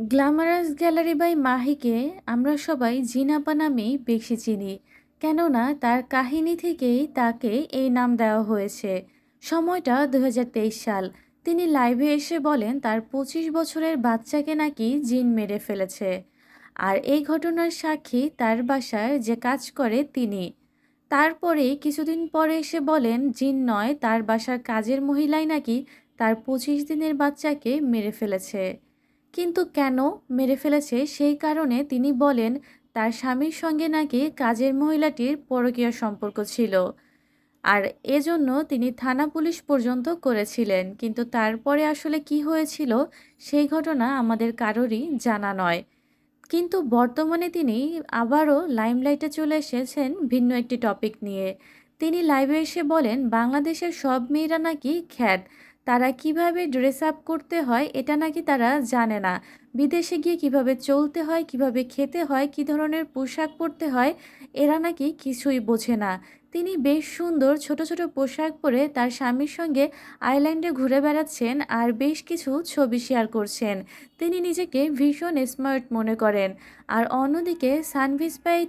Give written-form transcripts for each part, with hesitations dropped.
Glamorous gallery by মাহিকে আমরা সবাই জিন আপা নামেই বেশি চিনি, কেননা তার কাহিনী থেকেই তাকে এই নাম দেওয়া হয়েছে। সময়টা 2023 সাল। তিনি লাইভে এসে বলেন তার 25 বছরের বাচ্চাকে নাকি জিন মেরে ফেলেছে। আর এই ঘটনার সাক্ষী তার বাসায় যে কাজ করে তিনি। তারপরে কিছুদিন পরে এসে বলেন জিন নয়, তার বাসার কাজের মহিলাই নাকি তার 25 দিনের বাচ্চাকে মেরে ফেলেছে। কিন্তু কেন মেরে ফেলেছে সেই কারণে তিনি বলেন তার স্বামীর সঙ্গে নাকি কাজের মহিলাটির পরকীয়া সম্পর্ক ছিল। আর এজন্য তিনি থানা পুলিশ পর্যন্ত করেছিলেন, কিন্তু তারপরে আসলে কি হয়েছিল সেই ঘটনা আমাদের কারোরই জানা নয়। কিন্তু বর্তমানে তিনি আবারও লাইমলাইটে চলে এসেছেন ভিন্ন একটি টপিক নিয়ে। তিনি লাইভে এসে বলেন বাংলাদেশের সব মেয়েরা নাকি খ্যাত, তারা কিভাবে ড্রেস আপ করতে হয় এটা নাকি তারা জানে না। বিদেশে গিয়ে কিভাবে চলতে হয়, কিভাবে খেতে হয়, কী ধরনের পোশাক পরতে হয়, এরা নাকি কিছুই বোঝে না। তিনি বেশ সুন্দর ছোট ছোট পোশাক পরে তার স্বামীর সঙ্গে আইল্যান্ডে ঘুরে বেড়াচ্ছেন আর বেশ কিছু ছবি শেয়ার করছেন। তিনি নিজেকে ভীষণ স্মার্ট মনে করেন। আর অন্যদিকে সানভিজ ভাই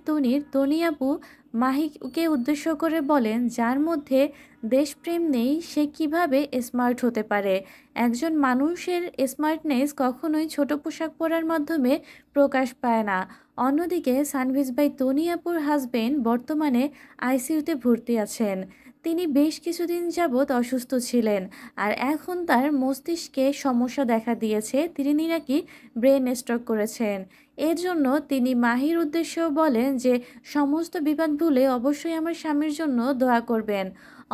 তনি আপু মাহিকে উদ্দেশ্য করে বলেন যার মধ্যে দেশপ্রেম নেই সে কিভাবে স্মার্ট হতে পারে। একজন মানুষের স্মার্টনেস কখনোই ছোট পোশাক পরার মাধ্যমে প্রকাশ পায় না। অন্যদিকে সানভিজ ভাই তনি আপুর হাজবেন্ড বর্তমানে আইসিইউতে ভর্তি আছেন। তিনি বেশ কিছুদিন যাবৎ অসুস্থ ছিলেন আর এখন তার মস্তিষ্কে সমস্যা দেখা দিয়েছে, তিনি নাকি ব্রেন স্ট্রোক করেছেন। এর জন্য তিনি মাহির উদ্দেশ্যেও বলেন যে সমস্ত বিপদ ভুলে অবশ্যই আমার স্বামীর জন্য দোয়া করবেন।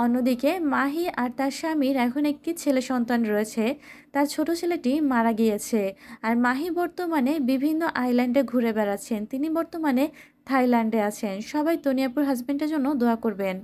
অন্যদিকে মাহি আর তার স্বামীর এখন একটি ছেলে সন্তান রয়েছে, তার ছোট ছেলেটি মারা গিয়েছে। আর মাহি বর্তমানে বিভিন্ন আইল্যান্ডে ঘুরে বেড়াচ্ছেন, তিনি বর্তমানে থাইল্যান্ডে আছেন। সবাই তনিয়াপুর হাজবেন্ডের জন্য দোয়া করবেন।